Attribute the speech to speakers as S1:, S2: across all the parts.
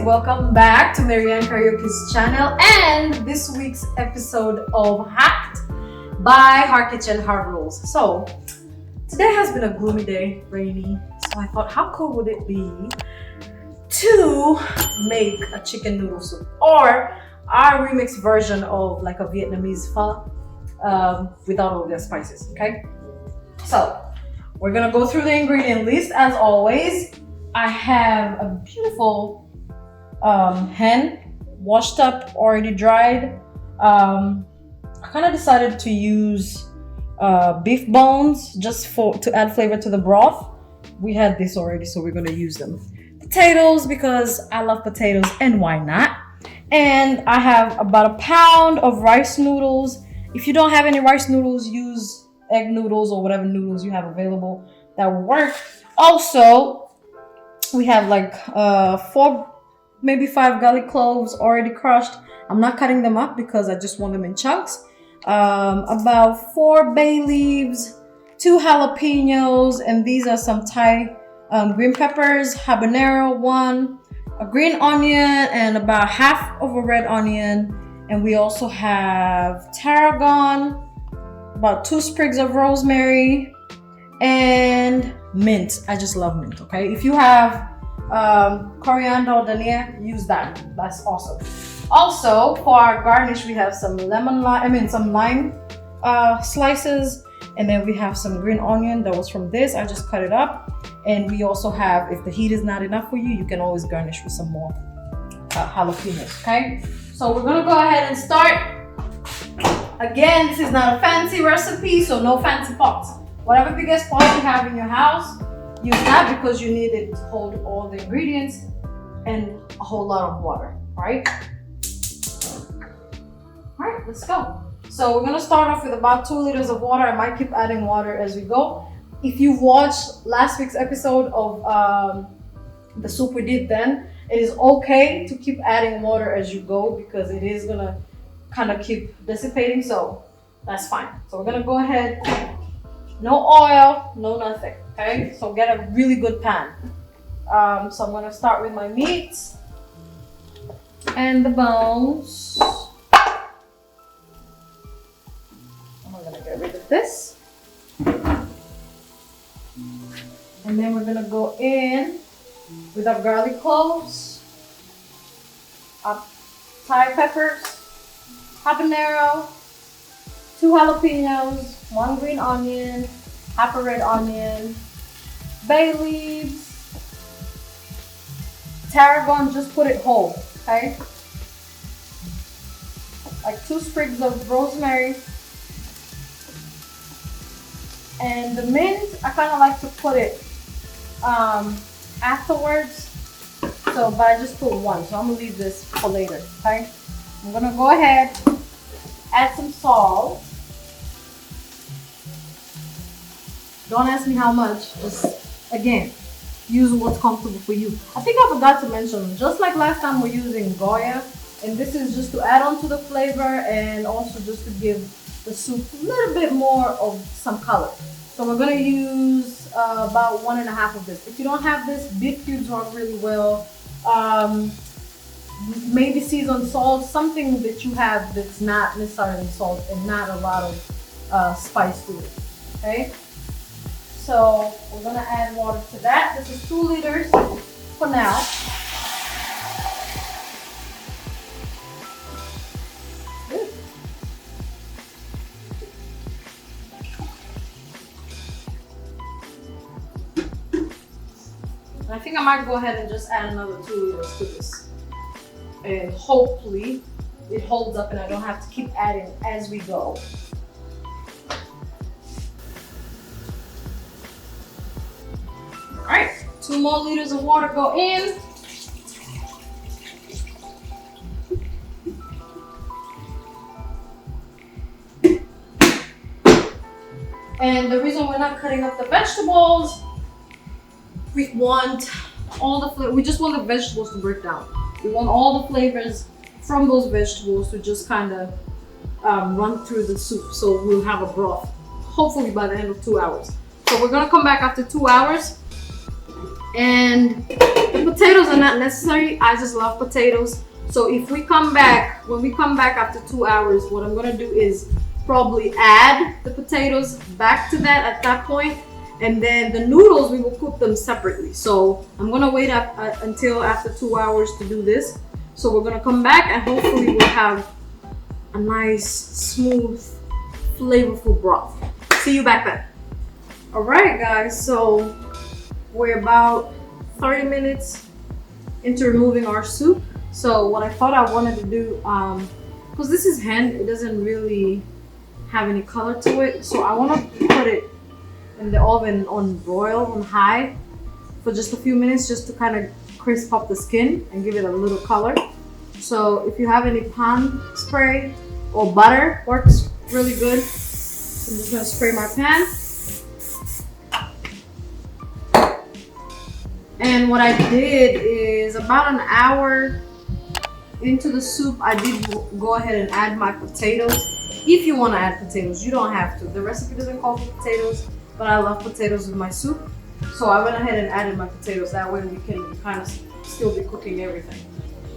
S1: welcome back to Maryann Kariuki's channel and this week's episode of Hacked by Her Kitchen, Her Rules. So today has been a gloomy day, rainy, so I thought how cool would it be to make a chicken noodle soup or our remixed version of like a Vietnamese pho without all their spices, okay? So we're gonna go through the ingredient list as always. I have a beautiful hen, washed up, already dried. I kind of decided to use beef bones just to add flavor to the broth. We had this already, so we're gonna use them. Potatoes, because I love potatoes and why not. And I have about a pound of rice noodles. If you don't have any rice noodles, use egg noodles or whatever noodles you have available. That will work. Also, we have like 4, maybe 5 garlic cloves already crushed. I'm not cutting them up because I just want them in chunks. About 4 bay leaves, 2 jalapenos, and these are some Thai green peppers, habanero 1, a green onion, and about half of a red onion. And we also have tarragon, about 2 sprigs of rosemary, and mint. I just love mint, okay? If you have coriander or dhania, use that. That's awesome. Also, for our garnish, we have some some lime slices, and then we have some green onion that was from this. I just cut it up. And we also have, if the heat is not enough for you, you can always garnish with some more jalapenos, okay? So we're gonna go ahead and start. Again, this is not a fancy recipe, so no fancy pots. Whatever biggest pot you have in your house, use that because you need it to hold all the ingredients and a whole lot of water, right? All right, let's go. So we're gonna start off with about 2 liters of water. I might keep adding water as we go. If you've watched last week's episode of the soup we did then, it is okay to keep adding water as you go because it is gonna kind of keep dissipating, so that's fine. So we're gonna go ahead, no oil, no nothing, okay? So get a really good pan. So I'm gonna start with my meats and the bones. I'm gonna get rid of this. And then we're gonna go in with our garlic cloves, our Thai peppers, habanero, 2 jalapenos, 1 green onion, half a red onion, bay leaves, tarragon, just put it whole, okay? Like 2 sprigs of rosemary. And the mint, I kind of like to put it afterwards. So, but I just put 1, so I'm gonna leave this for later, okay? I'm gonna go ahead, add some salt. Don't ask me how much, just again, use what's comfortable for you. I think I forgot to mention, just like last time we're using Goya, and this is just to add on to the flavor and also just to give the soup a little bit more of some color. So we're gonna use about 1.5 of this. If you don't have this, beef cubes work really well. Maybe seasoned salt, something that you have that's not necessarily salt and not a lot of spice to it, okay? So we're gonna add water to that. This is 2 liters for now. I think I might go ahead and just add another 2 liters to this. And hopefully it holds up and I don't have to keep adding as we go. All right, 2 more liters of water go in. And the reason we're not cutting up the vegetables, we want all the flavor. We just want the vegetables to break down. We want all the flavors from those vegetables to just kind of run through the soup. So we'll have a broth, hopefully by the end of 2 hours. So we're gonna come back after 2 hours and The potatoes are not necessary. I just love potatoes. So if we come back, when we come back after 2 hours, what I'm gonna do is probably add the potatoes back to that at that point, and then the noodles, we will cook them separately. So I'm gonna wait up until after 2 hours to do this. So we're gonna come back and hopefully we'll have a nice, smooth, flavorful broth. See you back then. All right, guys, so we're about 30 minutes into removing our soup. So what I thought I wanted to do, because this is hen, it doesn't really have any color to it. So I want to put it in the oven on broil on high for just a few minutes, just to kind of crisp up the skin and give it a little color. So if you have any pan spray or butter, works really good. So I'm just gonna spray my pan. And what I did is about an hour into the soup, I did go ahead and add my potatoes. If you want to add potatoes, you don't have to. The recipe doesn't call for potatoes, but I love potatoes with my soup. So I went ahead and added my potatoes. That way we can kind of still be cooking everything.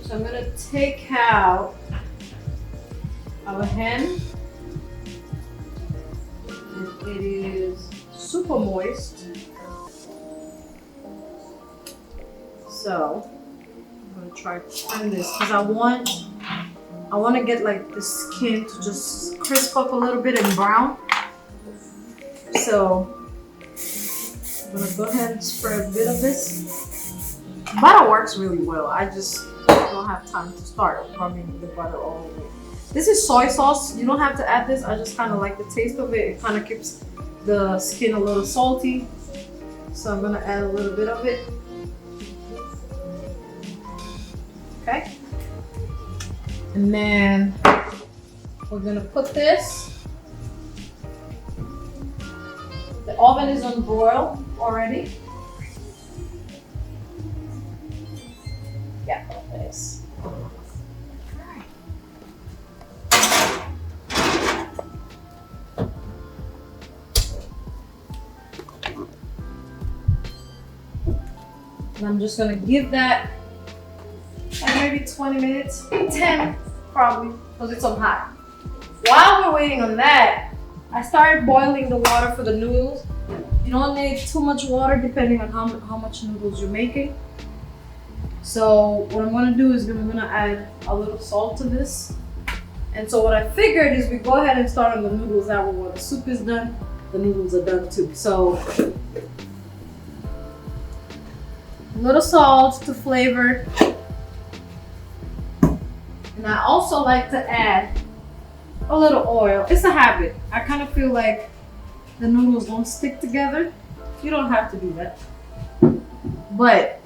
S1: So I'm gonna take out our hen. And it is super moist. So I'm gonna try to turn this because I want to get like the skin to just crisp up a little bit and brown. So I'm gonna go ahead and spread a bit of this. Butter works really well. I just don't have time to start rubbing the butter all the way. This is soy sauce. You don't have to add this. I just kind of like the taste of it. It kind of keeps the skin a little salty. So I'm gonna add a little bit of it. Okay. And then we're gonna put this. The oven is on broil already. Yeah, it is. And I'm just gonna give that maybe 20 minutes, 10 probably, because it's on high. While we're waiting on that, I started boiling the water for the noodles. You don't need too much water depending on how much noodles you're making. So what I'm gonna do is I'm gonna add a little salt to this. And so what I figured is we go ahead and start on the noodles. That way when the soup is done, the noodles are done too. So a little salt to flavor. And I also like to add a little oil. It's a habit. I kind of feel like the noodles don't stick together. You don't have to do that, but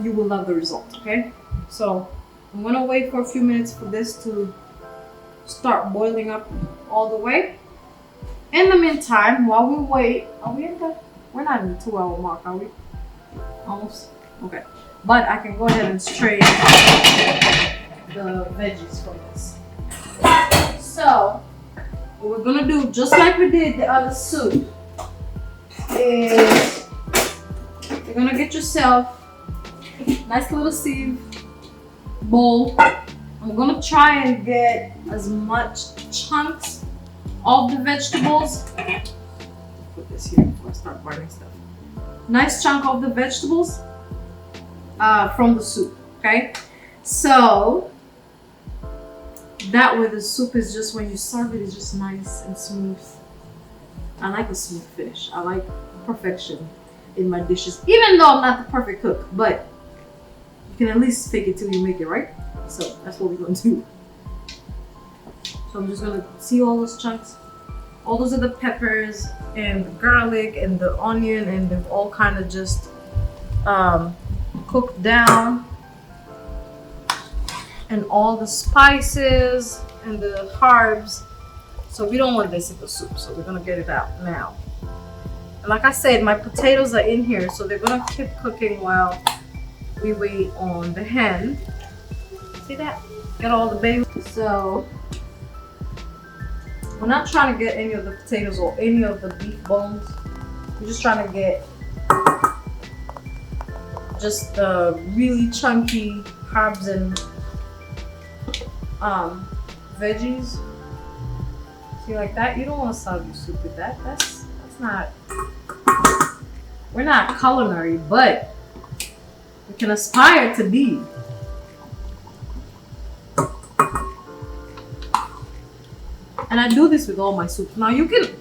S1: you will love the result, okay? So I'm gonna wait for a few minutes for this to start boiling up all the way. In the meantime, while we wait, we're not in the 2 hour mark, are we? Almost? Okay. But I can go ahead and strain the veggies from this. So what we're gonna do, just like we did the other soup, is you're gonna get yourself a nice little sieve bowl. I'm gonna try and get as much chunks of the vegetables. Put this here before I start burning stuff. Nice chunk of the vegetables from the soup, okay? So that way the soup is just, when you serve it, it's just nice and smooth. I like a smooth finish. I like perfection in my dishes, even though I'm not the perfect cook, but you can at least fake it till you make it, right? So that's what we're gonna do. So I'm just gonna see all those chunks. All those are the peppers and the garlic and the onion, and they've all kind of just cooked down. And all the spices and the herbs. So we don't want this in the soup, so we're gonna get it out now. And like I said, my potatoes are in here, so they're gonna keep cooking while we wait on the hen. See that? Get all the baby. So we're not trying to get any of the potatoes or any of the beef bones. We're just trying to get just the really chunky carbs and veggies. See, like that, you don't want to soggy soup with that. That's not. We're not culinary, but we can aspire to be. And I do this with all my soups. Now you can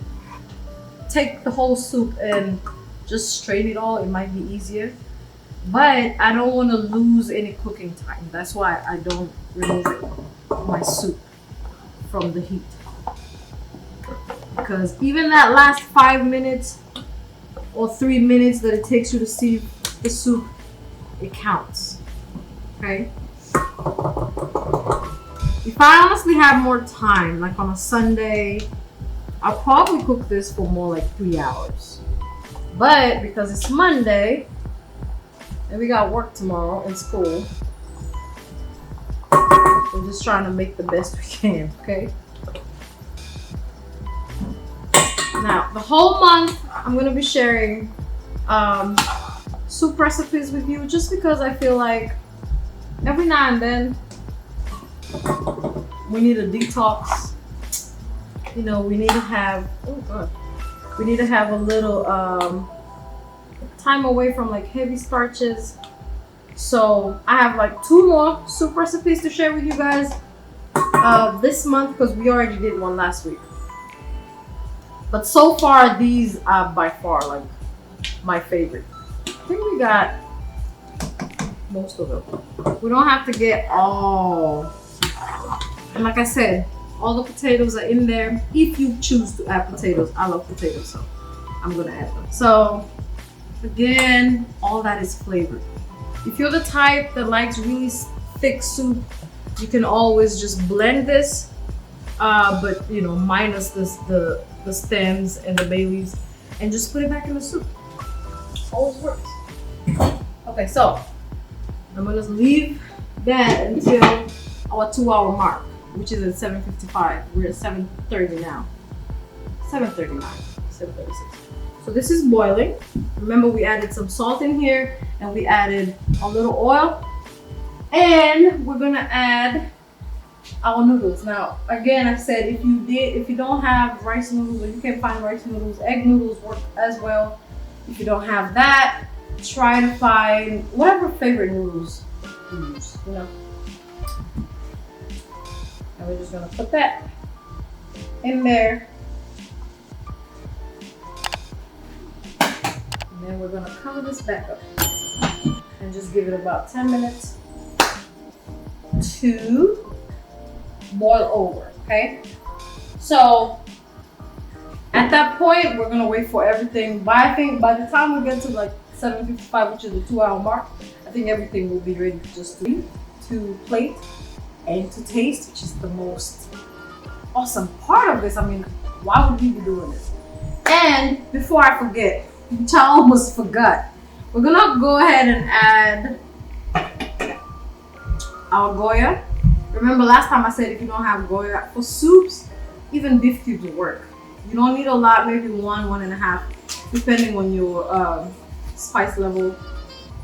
S1: take the whole soup and just strain it all. It might be easier, but I don't want to lose any cooking time. That's why I don't remove my soup from the heat. Because even that last 5 minutes or 3 minutes that it takes you to sieve the soup, it counts. Okay? If I honestly have more time, like on a Sunday, I'll probably cook this for more like 3 hours. But because it's Monday and we got work tomorrow in school, we're just trying to make the best we can, okay? Now, the whole month, I'm gonna be sharing soup recipes with you just because I feel like every now and then we need a detox. You know, we need to have, we need to have a little time away from like heavy starches. So I have like 2 more soup recipes to share with you guys this month because we already did one last week. But so far, these are by far like my favorite. I think we got most of them. We don't have to get all. And like I said, all the potatoes are in there. If you choose to add potatoes, I love potatoes, so I'm gonna add them. So again, all that is flavored. If you're the type that likes really thick soup, you can always just blend this, but you know, minus the stems and the bay leaves, and just put it back in the soup. Always works. Okay, so I'm gonna leave that until our 2-hour mark, which is at 7:55. We're at 7:30 now. 7:39, 7:36. So this is boiling. Remember, we added some salt in here and we added a little oil. And we're gonna add our noodles. Now, again, I said if you don't have rice noodles, or you can find rice noodles, egg noodles work as well. If you don't have that, try to find whatever favorite noodles you use, you know. And we're just gonna put that in there. And then we're gonna cover this back up and just give it about 10 minutes to boil over, okay? So at that point, we're gonna wait for everything. But I think by the time we get to like 7:55, which is the 2-hour mark, I think everything will be ready just to plate and to taste, which is the most awesome part of this. I mean, why would we be doing this? And before I forget, which I almost forgot, we're gonna go ahead and add our Goya. Remember last time I said if you don't have Goya for soups, even beef cubes will work. You don't need a lot, maybe 1.5, depending on your spice level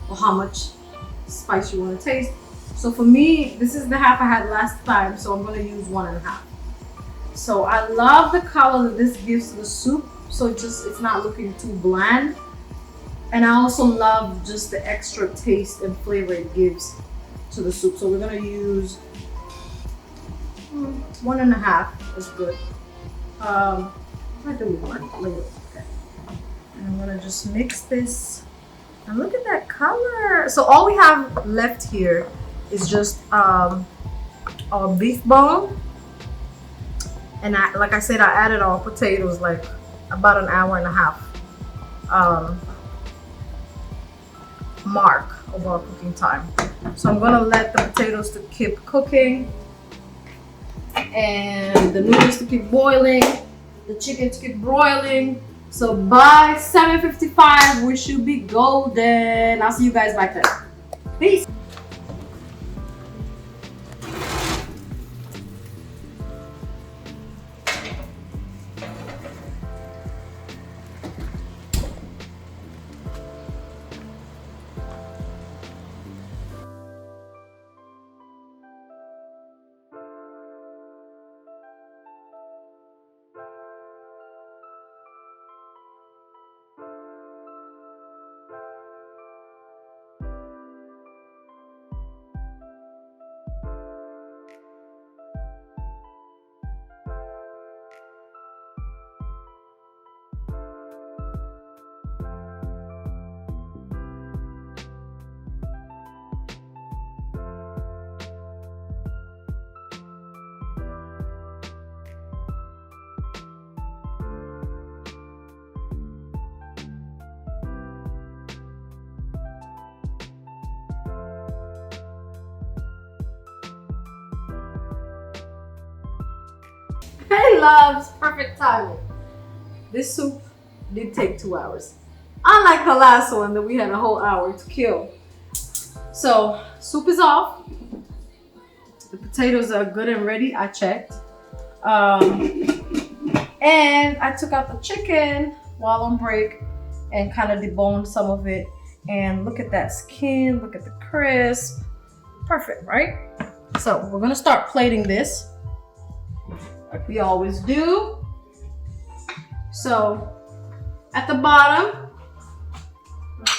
S1: or how much spice you want to taste. So for me, this is the half I had last time, so I'm going to use 1.5. So I love the color that this gives to the soup, so it's not looking too bland. And I also love just the extra taste and flavor it gives to the soup. So we're going to use 1.5 is good. I do one later. Okay. And I'm gonna just mix this. And look at that color. So all we have left here is just our beef bone. And like I said, I added our potatoes like about 1.5 hours mark of our cooking time. So I'm gonna let the potatoes to keep cooking and the noodles to keep boiling, the chicken to keep broiling. So by 7:55 we should be golden. I'll see you guys back there. Peace. loves perfect timing. This soup did take 2 hours. Unlike the last one that we had a whole hour to kill. So, soup is off. The potatoes are good and ready. I checked. And I took out the chicken while on break and kind of deboned some of it. And look at that skin. Look at the crisp. Perfect, right? So, we're going to start plating this like we always do. So, at the bottom,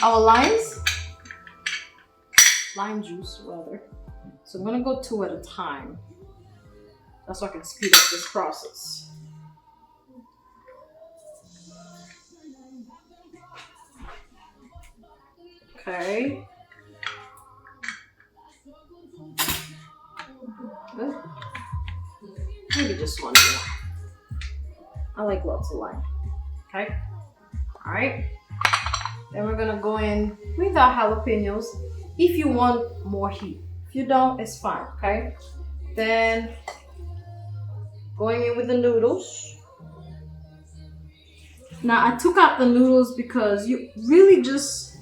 S1: our lime juice rather. So I'm gonna go 2 at a time. That's so I can speed up this process. Okay. Maybe just 1 more. I like lots of lime. Okay. All right. Then we're gonna go in with our jalapenos if you want more heat. If you don't, it's fine, okay? Then going in with the noodles. Now I took out the noodles because you really just,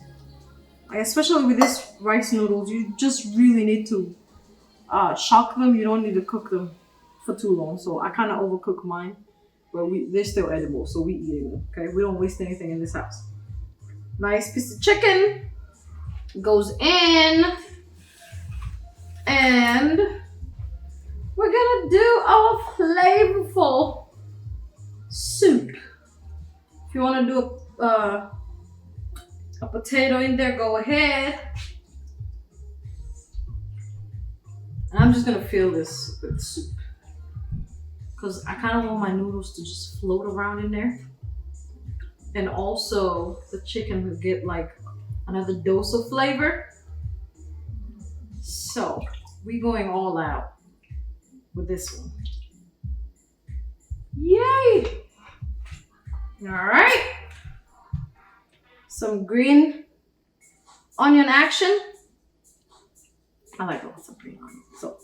S1: especially with this rice noodles, you just really need to shock them. You don't need to cook them for too long. So I kind of overcook mine, but they're still edible, so we eat them, okay? We don't waste anything in this house. Nice piece of chicken goes in, and we're gonna do our flavorful soup. If you want to do a potato in there, go ahead. And I'm just gonna fill this with soup because I kind of want my noodles to just float around in there. And also the chicken will get like another dose of flavor. So we're going all out with this one. Yay! All right. Some green onion action. I like lots of green onion. So,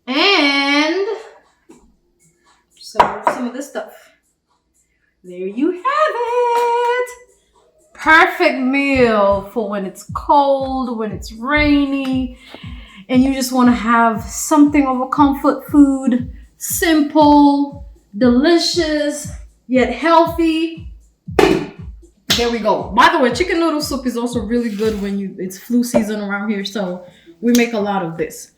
S1: and some of this stuff. There you have it. Perfect meal for when it's cold, when it's rainy, and you just want to have something of a comfort food. Simple, delicious, yet healthy. There we go. By the way, chicken noodle soup is also really good when it's flu season around here, so we make a lot of this.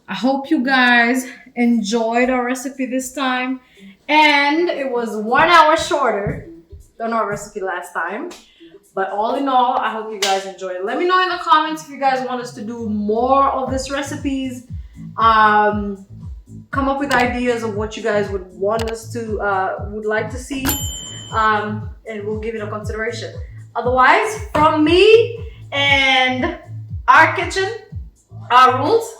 S1: I hope you guys enjoyed our recipe this time. And it was 1 hour shorter than our recipe last time. But all in all, I hope you guys enjoyed it. Let me know in the comments if you guys want us to do more of these recipes. Come up with ideas of what you guys would want us to, would like to see. And we'll give it a consideration. Otherwise, from me and our kitchen, our rules,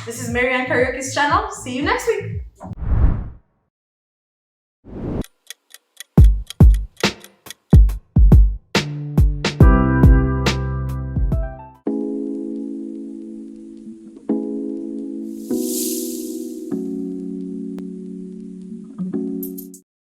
S1: this is Maryann Kariuki's channel. See you next week.